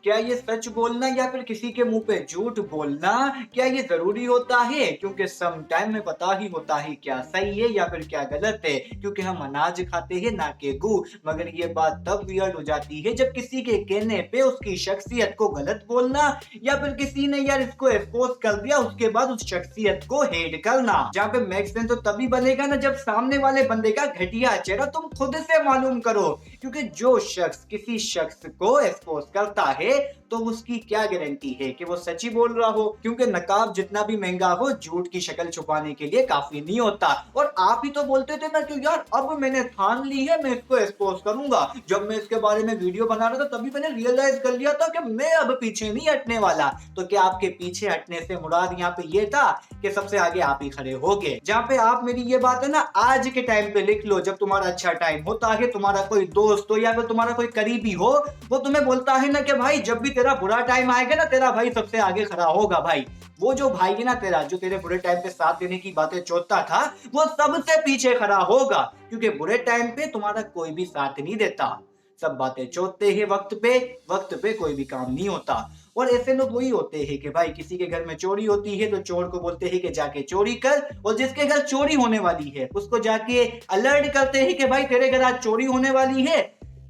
क्या ये सच बोलना या फिर किसी के मुंह पे झूठ बोलना, क्या ये जरूरी होता है? क्योंकि सम टाइम में पता ही होता है क्या सही है या फिर क्या गलत है, क्योंकि हम अनाज खाते हैं ना के गू। मगर ये बात तब वियर्ड हो जाती है जब किसी के कहने पे उसकी शख्सियत को गलत बोलना, या फिर किसी ने यार इसको एक्सपोज कर दिया उसके बाद उस शख्सियत को हेट करना। जहाँ पे मेक सेंस तो तभी बनेगा ना जब सामने वाले बंदे का घटिया चेहरा तुम खुद से मालूम करो। क्योंकि जो शख्स किसी शख्स को एक्सपोज करता है तो उसकी क्या गारंटी है कि वो सच ही बोल रहा हो? क्योंकि नकाब जितना भी महंगा हो झूठ की शक्ल छुपाने के लिए काफी नहीं होता। और आप ही तो बोलते थे ना कि यार अब मैंने ठान ली है, मैं इसको एक्सपोज करूंगा। जब मैं इसके बारे में वीडियो बना रहा था तभी मैंने रियलाइज कर लिया था कि मैं अब पीछे नहीं हटने वाला। तो क्या आपके पीछे हटने से मुराद यहाँ पे ये था कि सबसे आगे आप ही खड़े हो गए? जहाँ पे आप मेरी ये बात है ना आज के टाइम पे लिख लो, जब तुम्हारा अच्छा टाइम होता है, तुम्हारा कोई दोस्त हो या फिर तुम्हारा कोई करीबी हो, वो तुम्हें बोलता है ना कि भाई जब भी तेरा बुरा टाइम आएगा ना तेरा भाई सबसे आगे खड़ा होगा। भाई वो जो भाई है ना तेरा, जो तेरे बुरे टाइम पे साथ देने की बातें चोदता था, वो सबसे पीछे खड़ा होगा। क्योंकि बुरे टाइम पे तुम्हारा कोई भी साथ नहीं देता, सब बातें चोदते हैं वक्त पे कोई भी काम नहीं होता। और ऐसे लोग वही होते हैं कि भाई किसी के घर में चोरी होती है तो चोर को बोलते हैं कि जाके चोरी कर, और जिसके घर चोरी होने वाली है उसको जाके अलर्ट करते हैं कि भाई तेरे घर आज चोरी होने वाली है,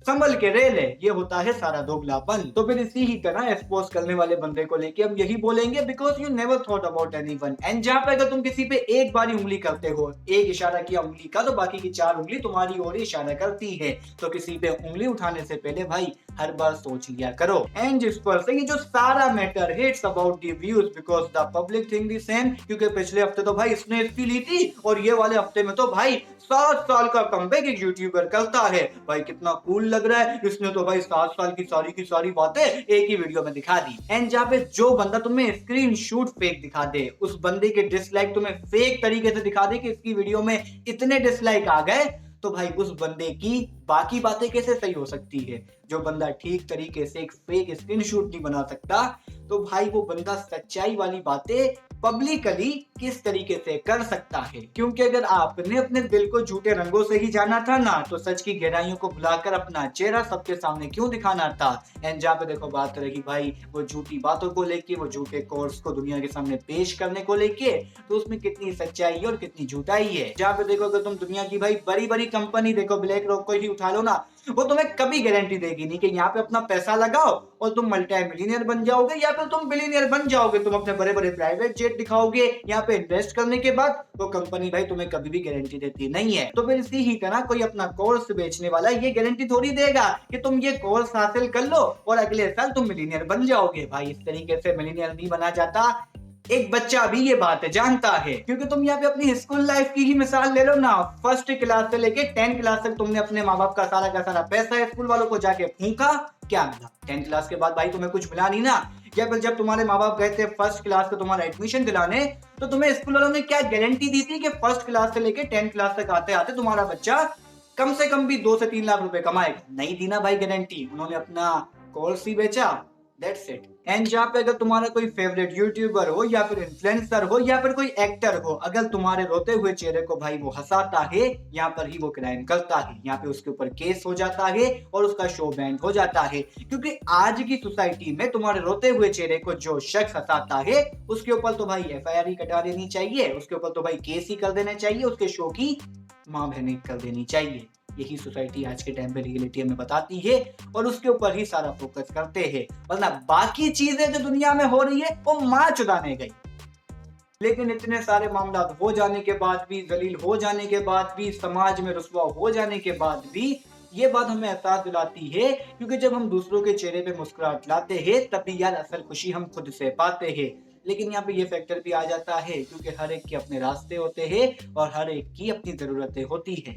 संभल के रह ले। ये होता है सारा दोगलापन। तो फिर इसी ही तरह एक्सपोज करने वाले बंदे को लेके हम यही बोलेंगे, because you never thought about anyone. And जहां पे अगर तुम किसी पे एक बार उंगली करते हो, एक इशारा किया उंगली का, तो बाकी की 4 उंगली तुम्हारी ओर इशारा करती है। तो किसी पे उंगली उठाने से पहले भाई हर बार सोच लिया करो। एंड जिस पर से ये जो सारा मैटर है it's about the views, because the public think the same. क्योंकि पिछले हफ्ते तो भाई इसने इसकी ली थी और ये वाले हफ्ते में तो भाई 7 साल का कमबैक एक यूट्यूबर करता है। भाई कितना कूल लग रहा है, इसने तो भाई 7 साल की सारी बातें एक ही वीडियो में दिखा दी। एंड जहाँ पे जो बंदा तुम्हें स्क्रीन शूट फेक दिखा दे, उस बंदे के डिसलाइक तुम्हें फेक तरीके से दिखा दे कि इसकी वीडियो में इतने डिसलाइक आ गए, तो भाई उस बंदे की बाकी बातें कैसे सही हो सकती है? जो बंदा ठीक तरीके से एक फेक स्क्रीनशॉट नहीं बना सकता, तो भाई वो बंदा सच्चाई वाली बातें पब्लिकली किस तरीके से कर सकता है? क्योंकि अगर आपने अपने दिल को झूठे रंगों से ही जाना था ना, तो सच की गहराइयों को भुलाकर अपना चेहरा सबके सामने क्यों दिखाना था? एंड जहाँ पे देखो बात रही भाई वो झूठी बातों को लेके, वो झूठे कोर्स को दुनिया के सामने पेश करने को लेके, तो उसमें कितनी सच्चाई है और कितनी झूठाई है। जहाँ पे देखो अगर तुम दुनिया की भाई बड़ी बड़ी कंपनी देखो, ब्लैक रॉक को ही उठा लो ना, वो तुम्हें कभी गारंटी देगी नहीं कि यहाँ पे अपना पैसा लगाओ और तुम मल्टी मिलीनियर बन जाओगे या फिर तुम बिलीनियर बन जाओगे। तुम अपने बड़े बड़े प्राइवेट जेट दिखाओगे यहाँ पे इन्वेस्ट करने के बाद, तो कंपनी भाई तुम्हें कभी भी गारंटी देती नहीं है। तो फिर इसी ही तरह कोई अपना कोर्स बेचने वाला ये गारंटी थोड़ी देगा कि तुम ये कोर्स हासिल कर लो और अगले साल तुम मिलीनियर बन जाओगे। भाई इस तरीके से मिलीनियर नहीं बना जाता, एक बच्चा भी ये बात जानता है। क्योंकि तुम यहाँ पे अपनी स्कूल लाइफ की ही मिसाल ले लो ना, फर्स्ट क्लास से लेके 10th क्लास तक तुमने अपने माँ बाप का सारा पैसा स्कूल वालों को जाके फूंका, क्या मिला? 10th क्लास के बाद भाई तुम्हें कुछ मिला नहीं ना। या फिर जब तुम्हारे माँ बाप गए थे फर्स्ट क्लास का तुम्हारा एडमिशन दिलाने, तो तुम्हें स्कूल वालों ने क्या गारंटी दी थी कि फर्स्ट क्लास से लेके 10th क्लास तक आते आते तुम्हारा बच्चा कम से कम भी 2 से 3 लाख रुपए कमाएगा? नहीं दी ना भाई गारंटी, उन्होंने अपना कोर्स ही बेचा, दैट्स इट। एंड जहाँ पे अगर तुम्हारा कोई फेवरेट यूट्यूबर हो या फिर इन्फ्लुएंसर हो या फिर कोई एक्टर हो, अगर तुम्हारे रोते हुए चेहरे को भाई वो हंसाता है, यहाँ पर ही वो क्राइम करता है, यहाँ पे उसके ऊपर केस हो जाता है और उसका शो बैंड हो जाता है। क्योंकि आज की सोसाइटी में तुम्हारे रोते हुए चेहरे को जो शख्स हंसाता है उसके ऊपर तो भाई FIR ही कटा देनी चाहिए, उसके ऊपर तो भाई केस ही कर देना चाहिए, उसके शो की मां बहनी कर देनी चाहिए। यही सोसाइटी आज के टाइम पे रियलिटी हमें बताती है और उसके ऊपर ही सारा फोकस करते हैं, वरना बाकी चीजें जो दुनिया में हो रही है वो मां चुदाने गई। लेकिन इतने सारे मामला हो जाने के बाद भी, जलील हो जाने के बाद भी, समाज में रुसवा हो जाने के बाद भी, ये बात हमें एहसास दिलाती है। क्योंकि जब हम दूसरों के चेहरे पे मुस्कुराहट लाते हैं तभी यार असल खुशी हम खुद से पाते हैं। लेकिन यहाँ पे ये फैक्टर भी आ जाता है क्योंकि हर एक के अपने रास्ते होते हैं और हर एक की अपनी जरूरतें होती है।